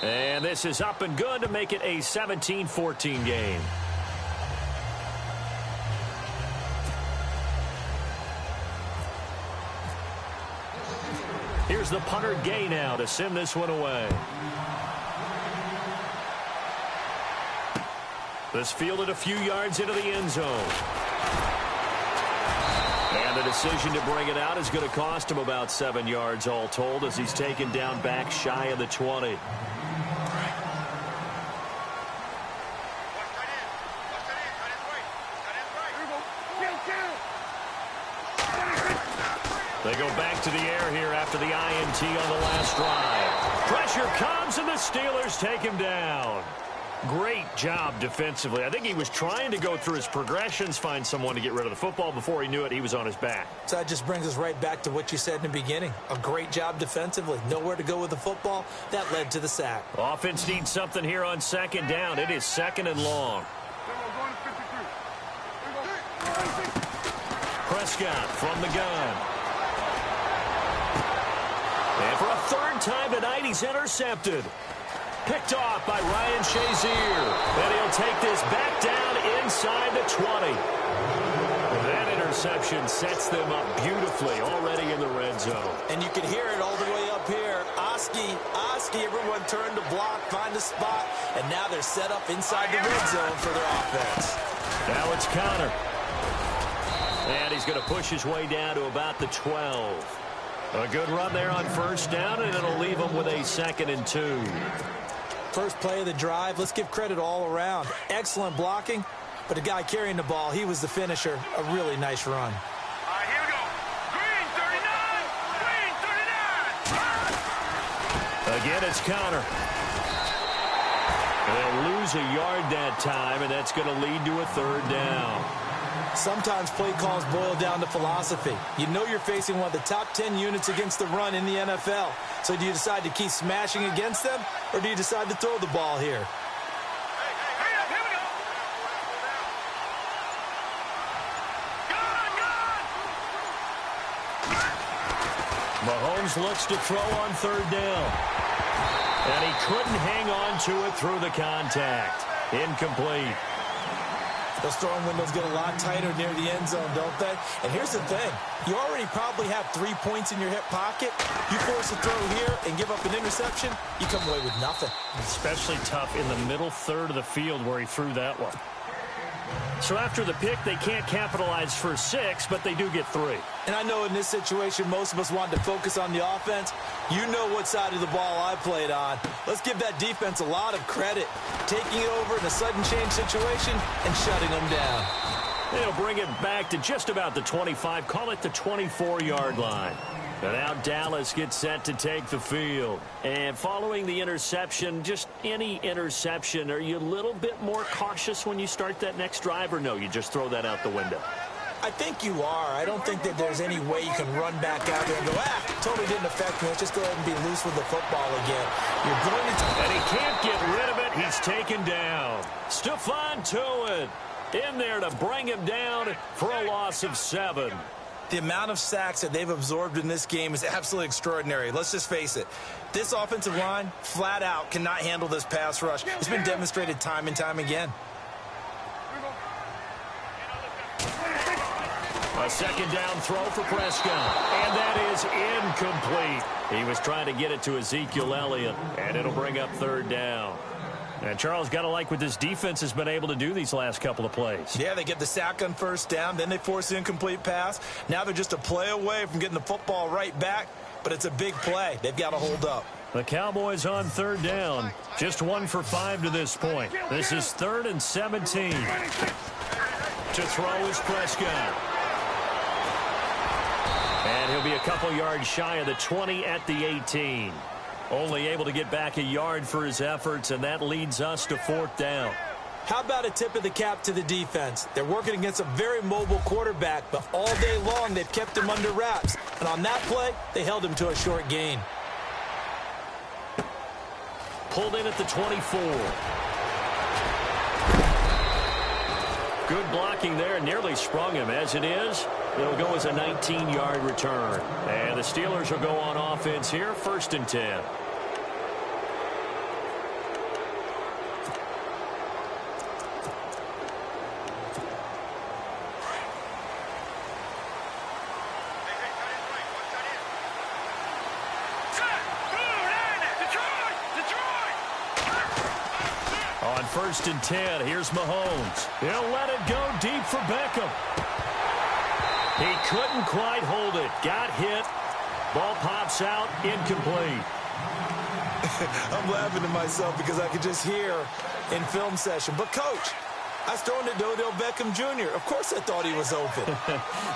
And this is up and good to make it a 17-14 game. Here's the punter Gay now to send this one away. This fielded a few yards into the end zone. And the decision to bring it out is going to cost him about 7 yards all told as he's taken down back shy of the 20. They go back to the air here after the INT on the last drive. Pressure comes and the Steelers take him down. Great job defensively. I think he was trying to go through his progressions, find someone to get rid of the football. Before he knew it, he was on his back. So that just brings us right back to what you said in the beginning. A great job defensively. Nowhere to go with the football. That led to the sack. Offense needs something here on second down. It is second and long. Prescott from the gun. And for a third time tonight, he's intercepted. Picked off by Ryan Shazier. And he'll take this back down inside the 20. That interception sets them up beautifully already in the red zone. And you can hear it all the way up here. Oski, everyone turned to block, find a spot, and now they're set up inside the red zone for their offense. Now it's Connor. And he's going to push his way down to about the 12. A good run there on first down, and it'll leave him with a 2nd and 2. First play of the drive, let's give credit all around. Excellent blocking, but the guy carrying the ball, he was the finisher. A really nice run. All right, here we go. Green 39. Again, it's Connor. They'll lose a yard that time, and that's going to lead to a 3rd down. Sometimes play calls boil down to philosophy. You know you're facing one of the top 10 units against the run in the NFL. So do you decide to keep smashing against them, or do you decide to throw the ball here? Hurry up, here we go. Mahomes looks to throw on 3rd down. And he couldn't hang on to it through the contact. Incomplete. Those throwing windows get a lot tighter near the end zone, don't they? And here's the thing. You already probably have 3 points in your hip pocket. You force a throw here and give up an interception, you come away with nothing. Especially tough in the middle third of the field where he threw that one. So after the pick, they can't capitalize for 6, but they do get 3. And I know in this situation, most of us want to focus on the offense. You know what side of the ball I played on. Let's give that defense a lot of credit. Taking it over in a sudden change situation and shutting them down. They'll bring it back to just about the 25, call it the 24-yard line. And now Dallas gets set to take the field. And following the interception, just any interception, are you a little bit more cautious when you start that next drive, or no, you just throw that out the window? I think you are. I don't think that there's any way you can run back out there and go, totally didn't affect me. Let's just go ahead and be loose with the football again. You're going to... And he can't get rid of it. He's taken down. Stephon Tuitt in there to bring him down for a loss of 7. The amount of sacks that they've absorbed in this game is absolutely extraordinary. Let's just face it. This offensive line, flat out, cannot handle this pass rush. It's been demonstrated time and time again. A 2nd down throw for Prescott. And that is incomplete. He was trying to get it to Ezekiel Elliott, and it'll bring up 3rd down. And Charles, got to like what this defense has been able to do these last couple of plays. Yeah, they get the sack on first down, then they force the incomplete pass. Now they're just a play away from getting the football right back, but it's a big play. They've got to hold up. The Cowboys on 3rd down. Just 1 for 5 to this point. This is 3rd and 17. To throw is Prescott. And he'll be a couple yards shy of the 20 at the 18. Only able to get back a yard for his efforts, and that leads us to 4th down. How about a tip of the cap to the defense? They're working against a very mobile quarterback, but all day long they've kept him under wraps. And on that play, they held him to a short gain. Pulled in at the 24. Good blocking there, nearly sprung him. As it is, it'll go as a 19-yard return. And the Steelers will go on offense here, 1st and 10. first and 10, here's Mahomes. He'll let it go deep for Beckham. He couldn't quite hold it. Got hit. Ball pops out, incomplete. I'm laughing to myself because I could just hear in film session. But, Coach, I was throwing to Odell Beckham Jr. Of course I thought he was open.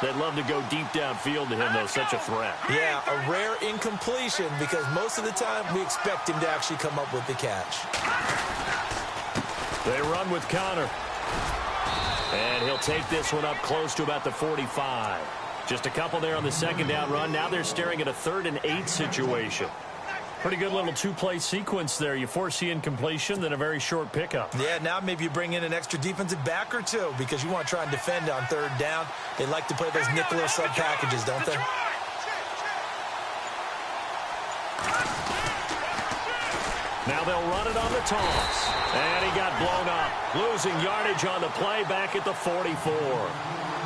They'd love to go deep downfield to him, though. Such a threat. Yeah, a rare incompletion because most of the time we expect him to actually come up with the catch. They run with Connor. And he'll take this one up close to about the 45. Just a couple there on the second down run. Now they're staring at a 3rd and 8 situation. Pretty good little two-play sequence there. You force the incompletion, then a very short pickup. Yeah, now maybe you bring in an extra defensive back or two because you want to try and defend on 3rd down. They like to play those nickel or sub packages, don't they? Now they'll run it on the toss. And he got blown up. Losing yardage on the play back at the 44.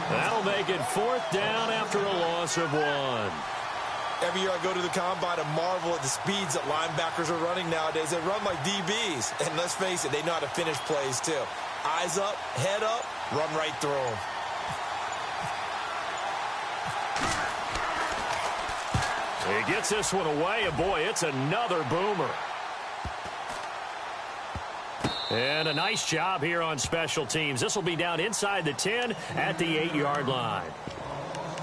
That'll make it 4th down after a loss of 1. Every year I go to the combine and marvel at the speeds that linebackers are running nowadays. They run like DBs. And let's face it, they know how to finish plays too. Eyes up, head up, run right through them. He gets this one away, and boy, it's another boomer. And a nice job here on special teams. This will be down inside the 10 at the 8-yard line.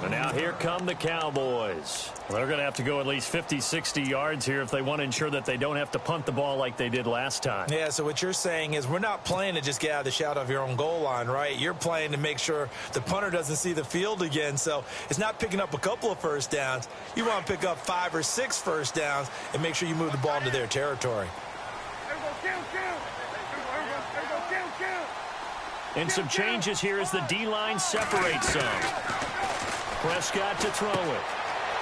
And now here come the Cowboys. Well, they're going to have to go at least 50, 60 yards here if they want to ensure that they don't have to punt the ball like they did last time. Yeah, so what you're saying is we're not playing to just get out of the shadow of your own goal line, right? You're playing to make sure the punter doesn't see the field again. So it's not picking up a couple of first downs. You want to pick up 5 or 6 first downs and make sure you move the ball into their territory. And some changes here as the D-line separates some. Prescott to throw it.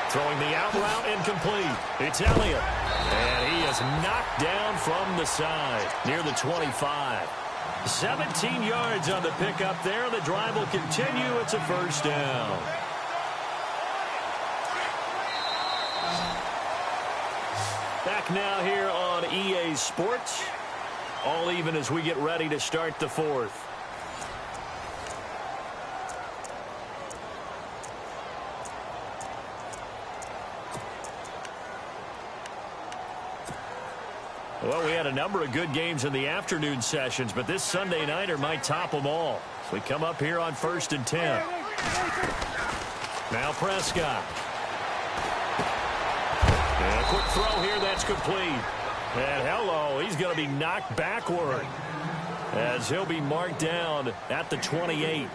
Throwing the out route incomplete. It's Elliott. And he is knocked down from the side near the 25. 17 yards on the pickup there. The drive will continue. It's a first down. Back now here on EA Sports. All even as we get ready to start the 4th. Well, we had a number of good games in the afternoon sessions, but this Sunday nighter might top them all. So we come up here on 1st and 10. Now Prescott. And a quick throw here that's complete. And hello, he's going to be knocked backward as he'll be marked down at the 28.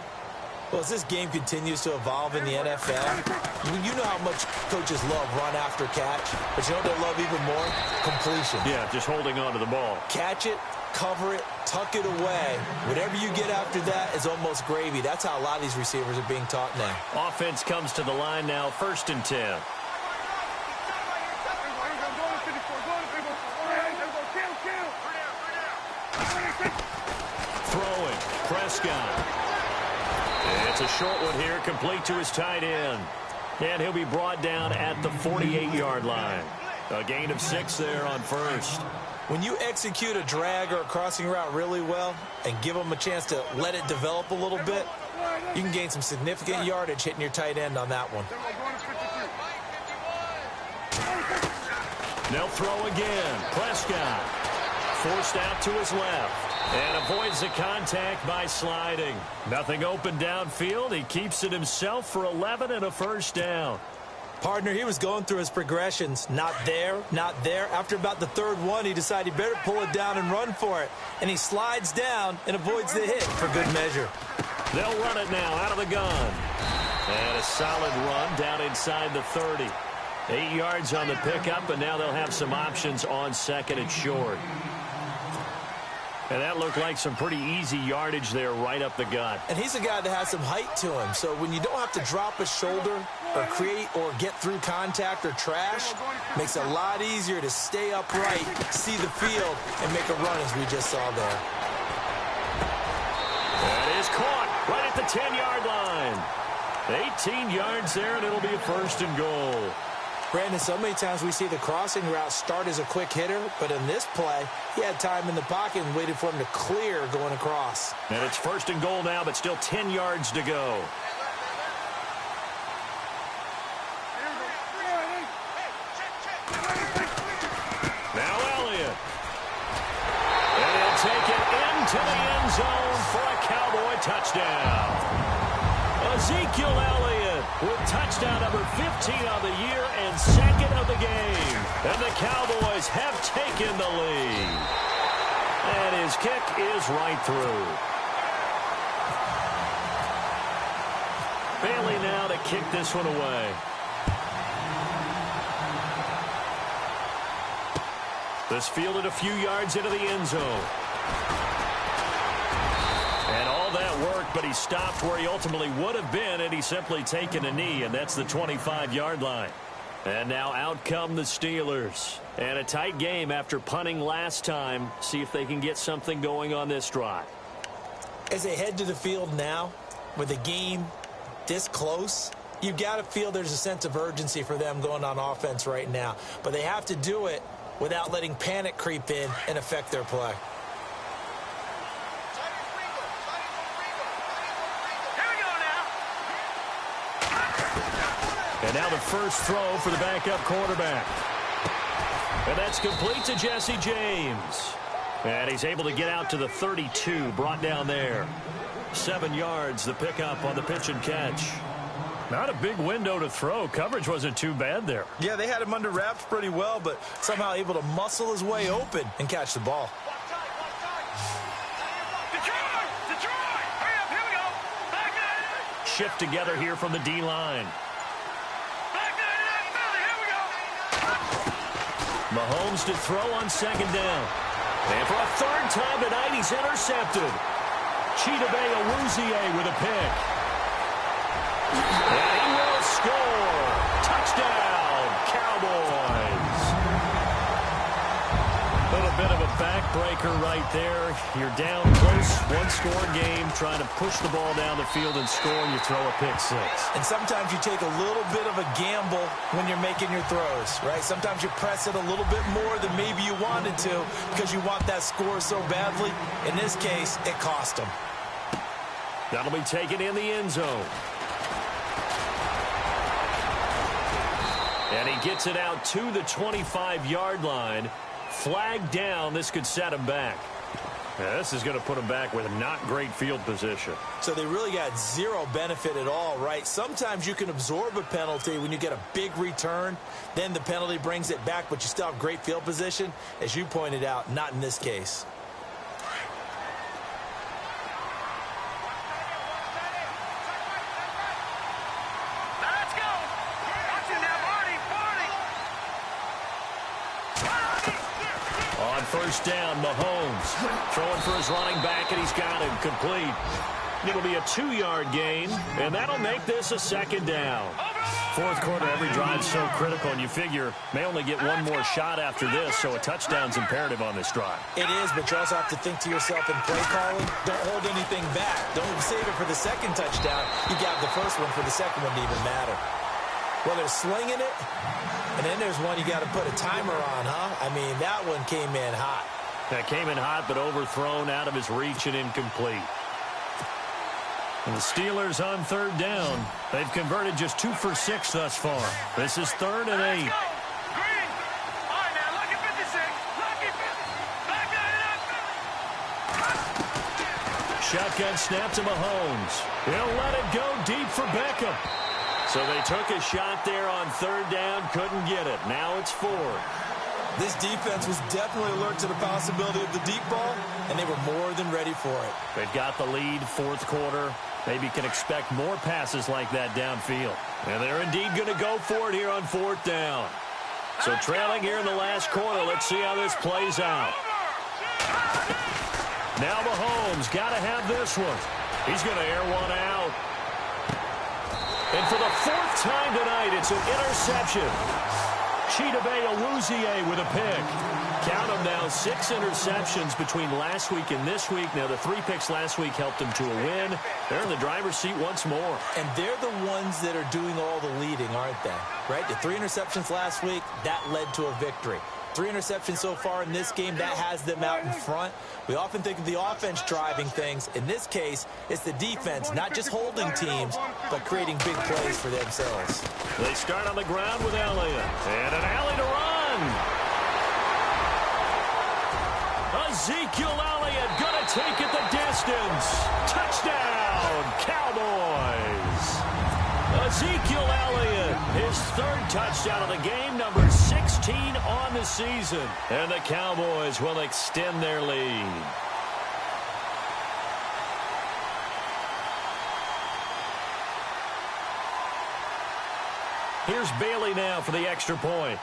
Well, as this game continues to evolve in the NFL, you know how much coaches love run after catch, but you know what they love even more? Completion. Yeah, just holding on to the ball. Catch it, cover it, tuck it away. Whatever you get after that is almost gravy. That's how a lot of these receivers are being taught now. Offense comes to the line now, 1st and 10. Throwing, Prescott. It's a short one here, complete to his tight end. And he'll be brought down at the 48-yard line. A gain of 6 there on first. When you execute a drag or a crossing route really well and give them a chance to let it develop a little bit, you can gain some significant yardage hitting your tight end on that one. They'll throw again. Prescott forced out to his left. And avoids the contact by sliding. Nothing open downfield. He keeps it himself for 11 and a first down. Partner, he was going through his progressions. Not there, not there. After about the 3rd one, he decided he better pull it down and run for it. And he slides down and avoids the hit for good measure. They'll run it now out of the gun. And a solid run down inside the 30. 8 yards on the pickup, and now they'll have some options on 2nd and short. And that looked like some pretty easy yardage there right up the gut. And he's a guy that has some height to him. So when you don't have to drop a shoulder or create or get through contact or trash, makes it a lot easier to stay upright, see the field, and make a run as we just saw there. That is caught right at the 10-yard line. 18 yards there, and it'll be a 1st and goal. Brandon, so many times we see the crossing route start as a quick hitter, but in this play, he had time in the pocket and waited for him to clear going across. And it's 1st and goal now, but still 10 yards to go. Now Elliott. And he'll take it into the end zone for a Cowboy touchdown. Ezekiel Elliott with touchdown number 15 of the year and 2nd of the game. And the Cowboys have taken the lead. And his kick is right through. Bailey now to kick this one away. This fielded a few yards into the end zone. And all that work, but he stopped where he ultimately would have been had he simply taken a knee, and that's the 25-yard line. And now out come the Steelers. And a tight game after punting last time. See if they can get something going on this drive. As they head to the field now, with the game this close, you've got to feel there's a sense of urgency for them going on offense right now. But they have to do it without letting panic creep in and affect their play. And now the first throw for the backup quarterback. And that's complete to Jesse James. And he's able to get out to the 32, brought down there. 7 yards, the pickup on the pitch and catch. Not a big window to throw. Coverage wasn't too bad there. Yeah, they had him under wraps pretty well, but somehow able to muscle his way open and catch the ball. Shift together here from the D-line. Mahomes to throw on 2nd down. And for a 3rd time tonight, he's intercepted. Chidobe Awuzie with a pick. And he will score. Touchdown, Cowboys. A little bit of a backbreaker right there. You're down close, 1-score game, trying to push the ball down the field and score, and you throw a pick 6. And sometimes you take a little bit of a gamble when you're making your throws, right? Sometimes you press it a little bit more than maybe you wanted to because you want that score so badly. In this case, it cost them. That'll be taken in the end zone. And he gets it out to the 25-yard line. Flag down. This could set him back. Yeah, this is going to put him back with not great field position. So they really got zero benefit at all, right? Sometimes you can absorb a penalty when you get a big return. Then the penalty brings it back, but you still have great field position. As you pointed out, not in this case. First down, Mahomes throwing for his running back, and he's got him complete. It'll be a 2-yard gain, and that'll make this a 2nd down. 4th quarter, every drive's so critical, and you figure may only get one more shot after this, so a touchdown's imperative on this drive. It is, but you also have to think to yourself in play calling, don't hold anything back. Don't save it for the 2nd touchdown. You got the first one for the 2nd one to even matter. Well, they're slinging it. And then there's one you got to put a timer on, huh? I mean, that one came in hot. That came in hot, but overthrown out of his reach and incomplete. And the Steelers on 3rd down. They've converted just 2 for 6 thus far. This is 3rd and 8. Shotgun snap to Mahomes. He'll let it go deep for Beckham. So they took a shot there on 3rd down, couldn't get it. Now it's 4th. This defense was definitely alert to the possibility of the deep ball, and they were more than ready for it. They've got the lead, 4th quarter. Maybe can expect more passes like that downfield. And they're indeed going to go for it here on 4th down. So trailing here in the last quarter. Let's see how this plays out. Now Mahomes got to have this one. He's going to air one out. And for the 4th time tonight, it's an interception. Chidobe with a pick. Count them now, 6 interceptions between last week and this week. Now, the 3 picks last week helped them to a win. They're in the driver's seat once more. And they're the ones that are doing all the leading, aren't they? Right? The 3 interceptions last week, that led to a victory. 3 interceptions so far in this game, that has them out in front. We often think of the offense driving things. In this case, it's the defense, not just holding teams, but creating big plays for themselves. They start on the ground with Elliott. And an alley to run. Ezekiel Elliott going to take it the distance. Touchdown, Cowboys. Ezekiel Elliott, his 3rd touchdown of the game, number 16 on the season. And the Cowboys will extend their lead. Here's Bailey now for the extra point.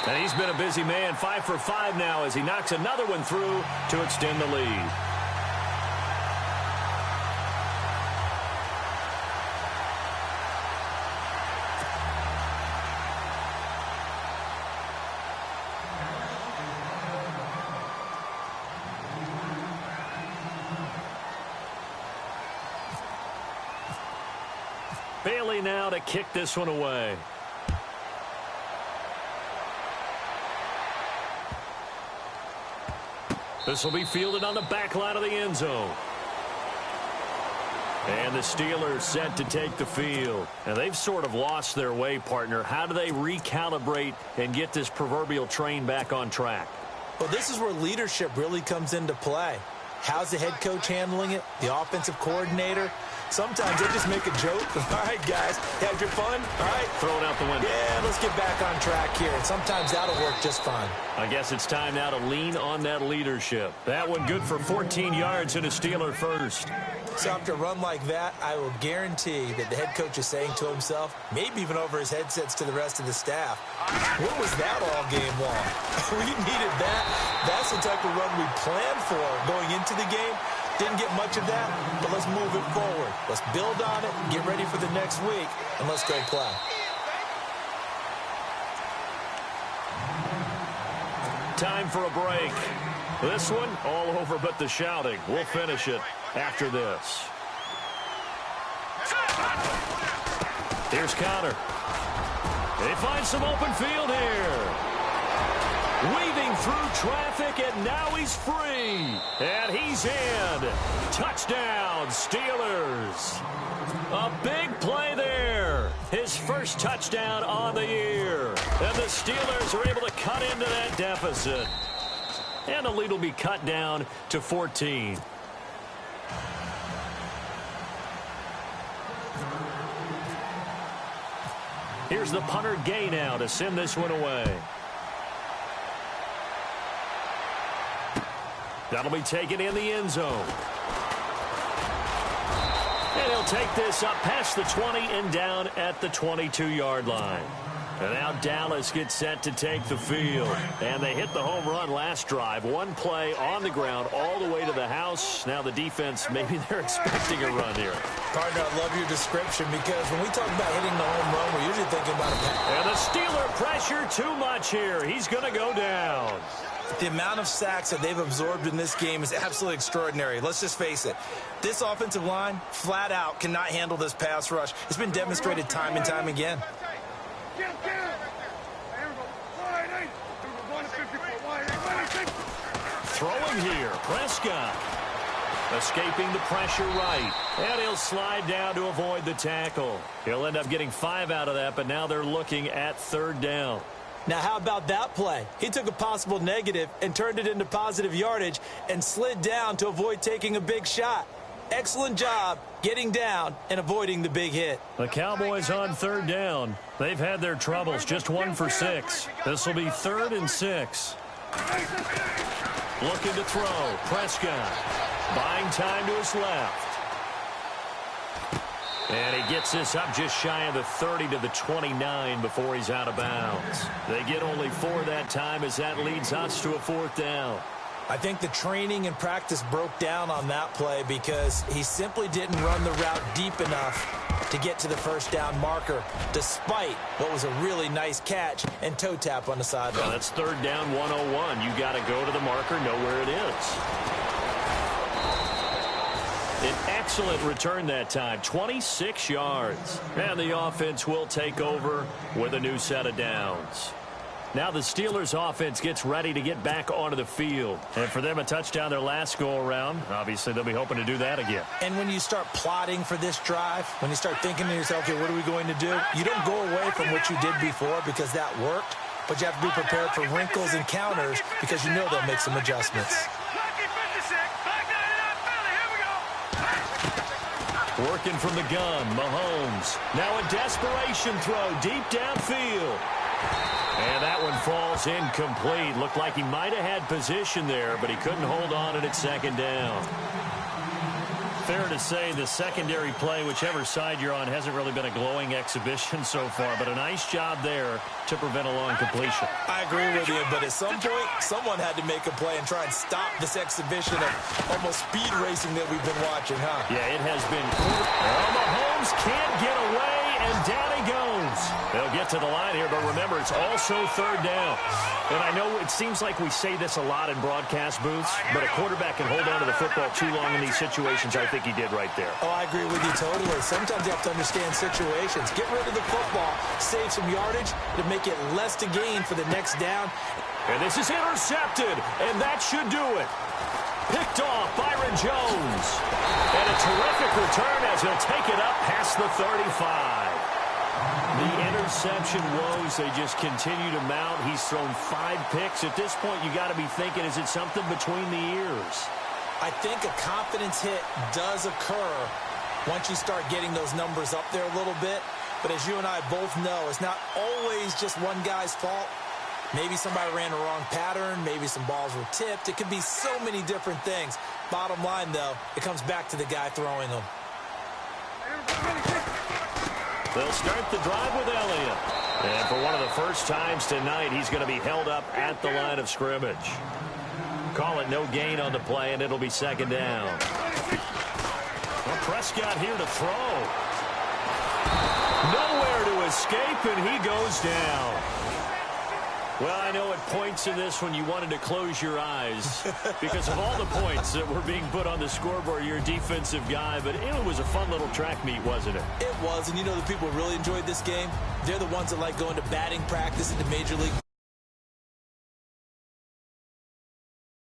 And he's been a busy man, 5 for 5 now as he knocks another one through to extend the lead. Bailey now to kick this one away. This will be fielded on the back line of the end zone. And the Steelers set to take the field. And they've sort of lost their way, partner. How do they recalibrate and get this proverbial train back on track? Well, this is where leadership really comes into play. How's the head coach handling it? The offensive coordinator? Sometimes they just make a joke. All right, guys, had your fun? All right. Throw it out the window. Yeah, let's get back on track here. And sometimes that'll work just fine. I guess it's time now to lean on that leadership. That one good for 14 yards and a Steeler first. So after a run like that, I will guarantee that the head coach is saying to himself, maybe even over his headsets to the rest of the staff, what was that all game long? We needed that. That's the type of run we planned for going into the game. Didn't get much of that, but let's move it forward. Let's build on it, get ready for the next week, and let's go play. Time for a break. This one, all over but the shouting. We'll finish it after this. Here's Connor. They find some open field here. Weaving through traffic, and now he's free. And he's in. Touchdown, Steelers. A big play there. His first touchdown on the year. And the Steelers are able to cut into that deficit. And the lead will be cut down to 14. Here's the punter Gay now to send this one away. That'll be taken in the end zone. And he'll take this up past the 20 and down at the 22-yard line. And now Dallas gets set to take the field. And they hit the home run last drive. One play on the ground all the way to the house. Now the defense, maybe they're expecting a run here. Partner, I love your description because when we talk about hitting the home run, we're usually thinking about a pass. And the Steeler pressure too much here. He's going to go down. The amount of sacks that they've absorbed in this game is absolutely extraordinary. Let's just face it. This offensive line, flat out, cannot handle this pass rush. It's been demonstrated time and time again. Throwing here, Prescott. Escaping the pressure right. And he'll slide down to avoid the tackle. He'll end up getting 5 out of that, but now they're looking at 3rd down. Now, how about that play? He took a possible negative and turned it into positive yardage and slid down to avoid taking a big shot. Excellent job getting down and avoiding the big hit. The Cowboys on 3rd down. They've had their troubles, just 1 for 6. This will be 3rd and 6. Looking to throw. Prescott buying time to his left. And he gets this up just shy of the 30 to the 29 before he's out of bounds. They get only 4 that time as that leads us to a 4th down. I think the training and practice broke down on that play because he simply didn't run the route deep enough to get to the first down marker, despite what was a really nice catch and toe tap on the sideline. Well, that's third down 101. You got to go to the marker, know where it is. An excellent return that time, 26 yards. And the offense will take over with a new set of downs. Now the Steelers offense gets ready to get back onto the field. And for them, a touchdown their last go-around. Obviously, they'll be hoping to do that again. And when you start plotting for this drive, when you start thinking to yourself, okay, what are we going to do? You don't go away from what you did before because that worked, but you have to be prepared for wrinkles and counters because you know they'll make some adjustments. Working from the gun, Mahomes. Now a desperation throw deep downfield. And that one falls incomplete. Looked like he might have had position there, but he couldn't hold on at its second down. Fair to say the secondary play, whichever side you're on, hasn't really been a glowing exhibition so far, but a nice job there to prevent a long completion. I agree with you, but at some point, someone had to make a play and try and stop this exhibition of almost speed racing that we've been watching, huh? Yeah, it has been. Well, Mahomes can't get away, and down he goes. They'll get to the line here, but remember, it's also third down. And I know it seems like we say this a lot in broadcast booths, but a quarterback can hold on to the football too long in these situations. I think he did right there. Oh, I agree with you totally. Sometimes you have to understand situations. Get rid of the football, save some yardage to make it less to gain for the next down. And this is intercepted, and that should do it. Picked off Byron Jones. And a terrific return as he'll take it up past the 35. The interception woes, they just continue to mount. He's thrown 5 picks. At this point, you got to be thinking, is it something between the ears? I think a confidence hit does occur once you start getting those numbers up there a little bit. But as you and I both know, it's not always just one guy's fault. Maybe somebody ran a wrong pattern. Maybe some balls were tipped. It could be so many different things. Bottom line, though, it comes back to the guy throwing them. They'll start the drive with Elliott. And for one of the first times tonight, he's going to be held up at the line of scrimmage. Call it no gain on the play, and it'll be second down. Well, Prescott here to throw. Nowhere to escape, and he goes down. Well, I know at points in this when you wanted to close your eyes because of all the points that were being put on the scoreboard. You're a defensive guy, but it was a fun little track meet, wasn't it? It was, and you know the people who really enjoyed this game? They're the ones that like going to batting practice in the Major League.